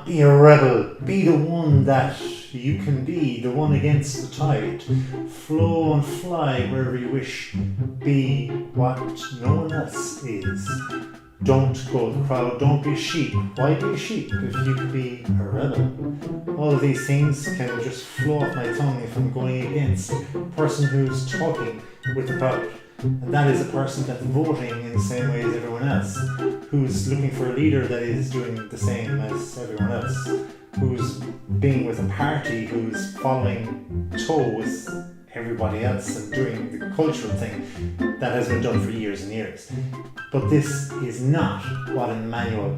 Be a rebel. Be the one that you can be, the one against the tide. Flow and fly wherever you wish. Be what no one else is. Don't go with the crowd. Don't be a sheep. Why be a sheep if you can be a rebel? All of these things can just flow off my tongue if I'm going against a person who's talking with the crowd. And that is a person that's voting in the same way as everyone else, who's looking for a leader that is doing the same as everyone else, who's being with a party who's following toe with everybody else and doing the cultural thing that has been done for years and years. But this is not what Emmanuel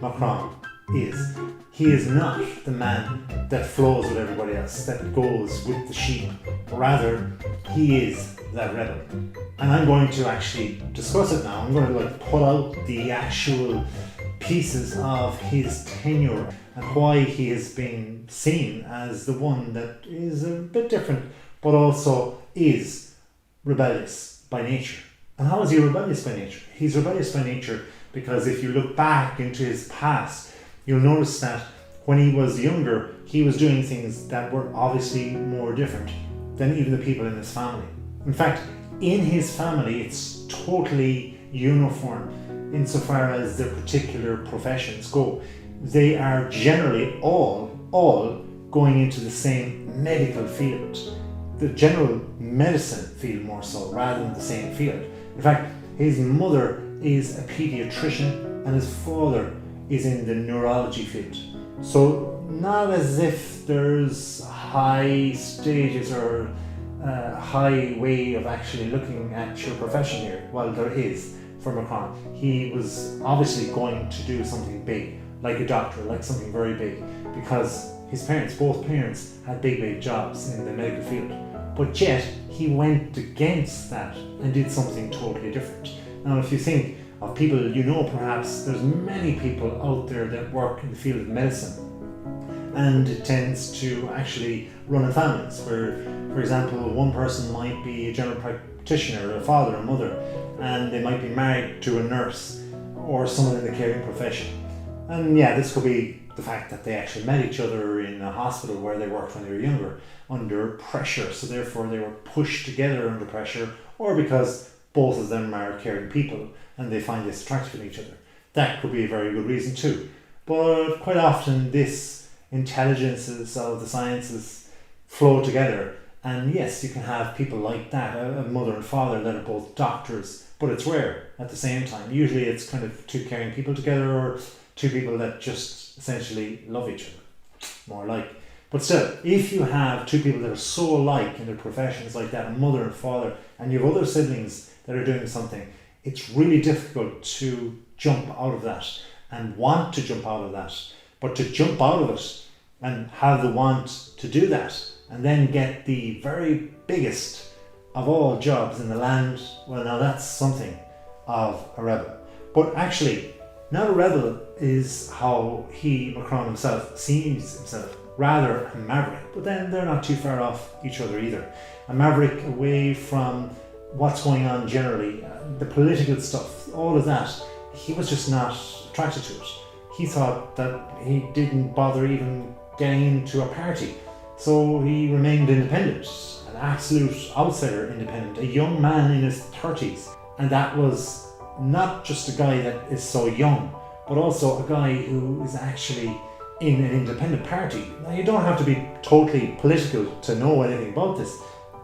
Macron is. He is not the man that flows with everybody else, that goes with the sheep. Rather, he is that rebel. And I'm going to actually discuss it now. I'm going to pull out the actual pieces of his tenure and why he has been seen as the one that is a bit different, but also is rebellious by nature. And how is he rebellious by nature? He's rebellious by nature because if you look back into his past, you'll notice that when he was younger, he was doing things that were obviously more different than even the people in his family. In fact, in his family, it's totally uniform insofar as their particular professions go. They are generally all going into the same medical field, the general medicine field more so, rather than the same field. In fact, his mother is a pediatrician and his father is in the neurology field. So not as if there's high stages or a high way of actually looking at your profession here. Well, there is for Macron. He was obviously going to do something big, like a doctor, like something very big, because his parents, both parents, had big jobs in the medical field. But yet, he went against that and did something totally different. Now, if you think of people you know, perhaps there's many people out there that work in the field of medicine, and it tends to actually run in families where, for example, one person might be a general practitioner, a father or mother, and they might be married to a nurse or someone in the caring profession. And yeah, this could be the fact that they actually met each other in a hospital where they worked when they were younger, under pressure, so therefore they were pushed together under pressure, or because both of them are caring people and they find this attractive in each other. That could be a very good reason too. But quite often this intelligences of the sciences flow together, and yes, you can have people like that, a mother and father that are both doctors, but it's rare at the same time. Usually it's kind of two caring people together, or two people that just essentially love each other, more like. But still, if you have two people that are so alike in their professions like that, a mother and father, and you have other siblings that are doing something, it's really difficult to jump out of that and want to jump out of that. But to jump out of it and have the want to do that and then get the very biggest of all jobs in the land, well, now that's something of a rebel. But actually, not a rebel is how Macron himself sees himself, rather a maverick. But then they're not too far off each other either. A maverick away from what's going on generally, the political stuff, all of that. He was just not attracted to it. He thought that he didn't bother even getting into a party. So he remained independent, an absolute outsider independent, a young man in his 30s. And that was not just a guy that is so young, but also a guy who is actually in an independent party. Now, you don't have to be totally political to know anything about this.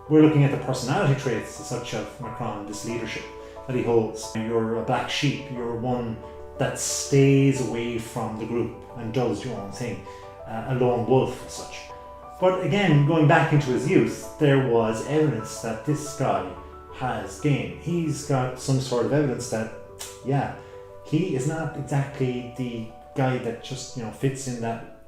We're looking at the personality traits as such of Macron, this leadership that he holds. You're a black sheep, you're one that stays away from the group and does your own thing, a lone wolf as such. But again, going back into his youth, there was evidence that this guy has game. He's got some sort of evidence that, yeah, he is not exactly the guy that just fits in that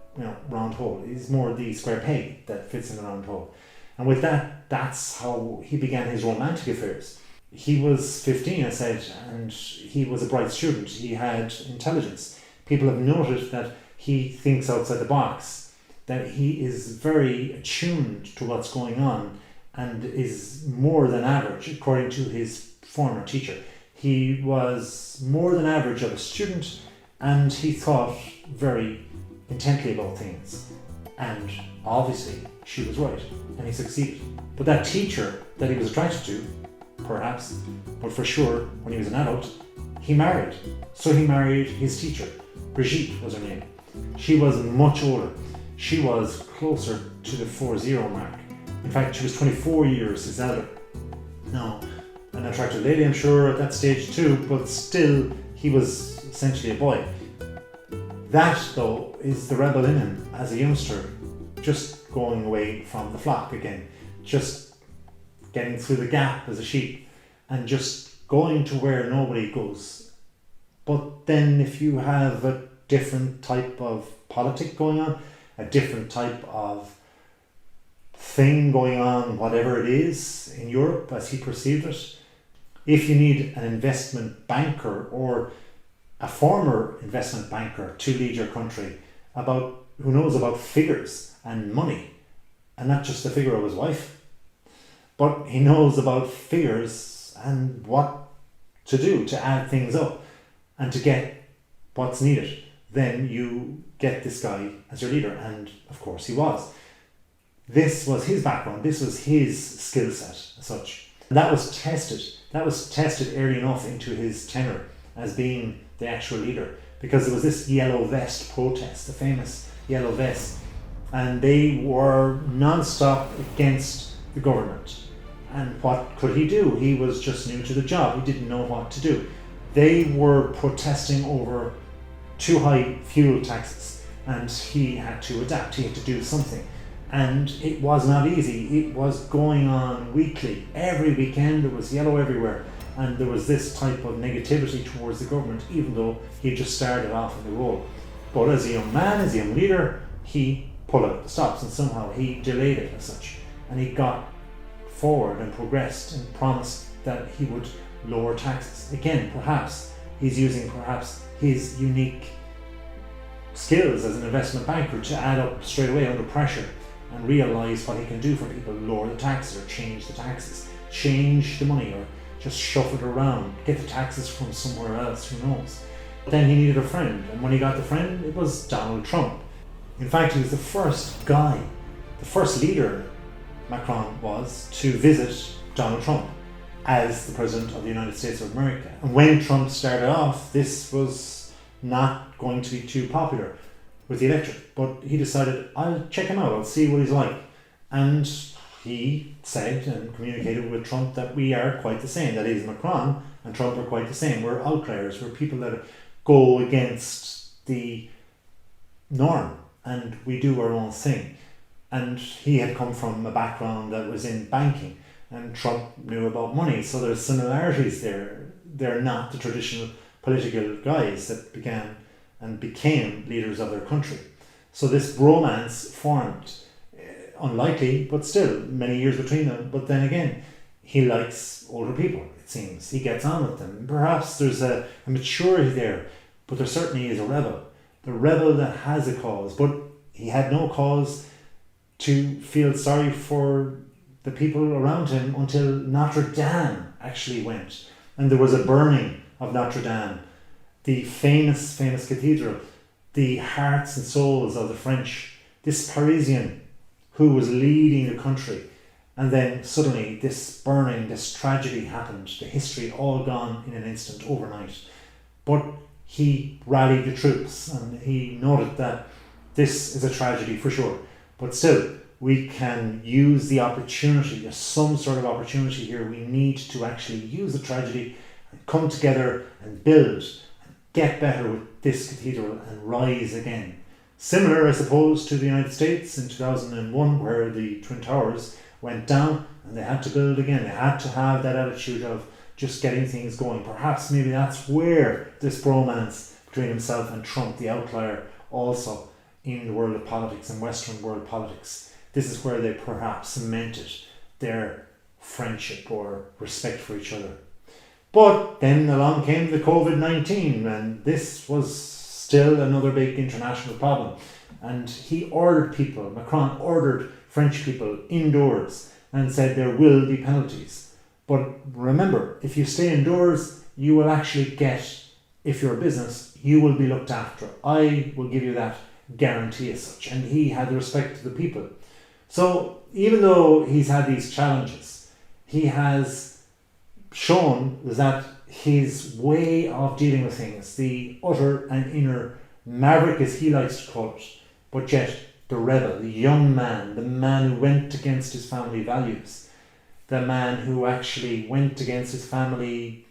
round hole. He's more the square peg that fits in the round hole. And with that, that's how he began his romantic affairs. He was 15, I said, and he was a bright student. He had intelligence. People have noted that he thinks outside the box, that he is very attuned to what's going on and is more than average, according to his former teacher. He was more than average of a student, and he thought very intently about things. And obviously she was right, and he succeeded. But that teacher that he was attracted to, perhaps, but for sure when he was an adult, he married. So he married his teacher. Brigitte was her name. She was much older. She was closer to the 40 mark. In fact, she was 24 years his elder. Now, an attractive lady, I'm sure, at that stage too, but still, he was essentially a boy. That, though, is the rebel in him as a youngster, just going away from the flock again, just getting through the gap as a sheep, and just going to where nobody goes. But then if you have a different type of politic going on, a different type of thing going on, whatever it is, in Europe as he perceived it, if you need an investment banker or a former investment banker to lead your country who knows about figures and money, and not just the figure of his wife, but he knows about figures and what to do to add things up and to get what's needed, then you get this guy as your leader. And of course he was. This was his background, this was his skill set as such. And that was tested early enough into his tenure as being the actual leader, because there was this yellow vest protest, the famous yellow vest, and they were non-stop against the government. And what could he do? He was just new to the job, he didn't know what to do. They were protesting over too high fuel taxes, and he had to adapt, he had to do something. And it was not easy. It was going on weekly. Every weekend there was yellow everywhere, and there was this type of negativity towards the government, even though he just started off in the role. But as a young man, as a young leader, he pulled out the stops, and somehow he delayed it as such. And he got forward and progressed and promised that he would lower taxes. Again, perhaps he's using his unique skills as an investment banker to add up straight away under pressure and realise what he can do for people, lower the taxes or change the taxes, change the money or just shuffle it around, get the taxes from somewhere else, who knows. But then he needed a friend, and when he got the friend, it was Donald Trump. In fact, he was the first guy, the first leader, Macron was, to visit Donald Trump as the President of the United States of America. And when Trump started off, this was not going to be too popular with the electorate, but he decided, I'll check him out, I'll see what he's like. And he said and communicated with Trump that we are quite the same, that is, Macron and Trump are quite the same. We're outliers, we're people that go against the norm and we do our own thing. And he had come from a background that was in banking, and Trump knew about money, so there's similarities there. They're not the traditional political guys that began and became leaders of their country. So this bromance formed, unlikely, but still many years between them. But then again, he likes older people, it seems. He gets on with them. Perhaps there's a maturity there, but there certainly is a rebel. The rebel that has a cause, but he had no cause to feel sorry for the people around him until Notre Dame actually went. And there was a burning of Notre Dame, the famous cathedral, the hearts and souls of the French, this Parisian who was leading the country. And then suddenly this burning, this tragedy happened, the history all gone in an instant, overnight. But he rallied the troops and he noted that this is a tragedy for sure, but still we can use the opportunity. There's some sort of opportunity here. We need to actually use the tragedy and come together and build and get better with this cathedral and rise again. Similar, I suppose, to the United States in 2001, where the Twin Towers went down and they had to build again. They had to have that attitude of just getting things going. Perhaps maybe that's where this bromance between himself and Trump, the outlier, also in the world of politics and Western world politics, this is where they perhaps cemented their friendship or respect for each other. But then along came the COVID-19, and this was still another big international problem. And Macron ordered French people indoors and said there will be penalties. But remember, if you stay indoors, you will actually get, if you're a business, you will be looked after. I will give you that guarantee as such, and he had the respect of the people. So even though he's had these challenges, he has shown that his way of dealing with things, the utter and inner maverick as he likes to call it, but yet the rebel, the young man, the man who went against his family values, the man who actually went against his family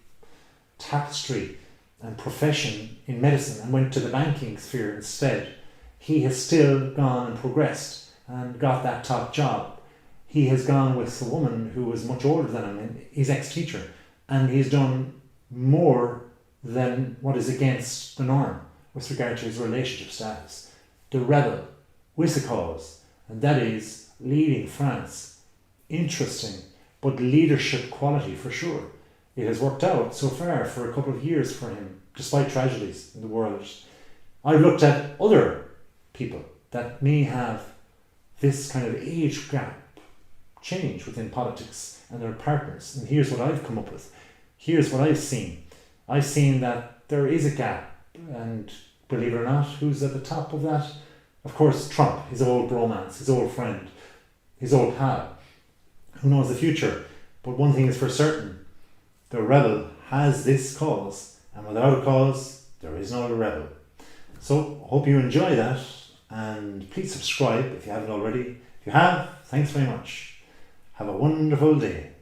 tapestry and profession in medicine and went to the banking sphere instead, he has still gone and progressed and got that top job. He has gone with a woman who was much older than him, his ex-teacher, and he's done more than what is against the norm with regard to his relationship status. The rebel with a cause, and that is leading France. Interesting, but leadership quality for sure. It has worked out so far for a couple of years for him, despite tragedies in the world. I've looked at other people that may have this kind of age gap change within politics and their partners, and here's what I've come up with. Here's what I've seen. I've seen that there is a gap, and believe it or not, who's at the top of that? Of course, Trump, his old bromance, his old friend, his old pal. Who knows the future? But one thing is for certain, the rebel has this cause, and without a cause, there is no rebel. So, hope you enjoy that, and please subscribe if you haven't already. If you have, thanks very much. Have a wonderful day.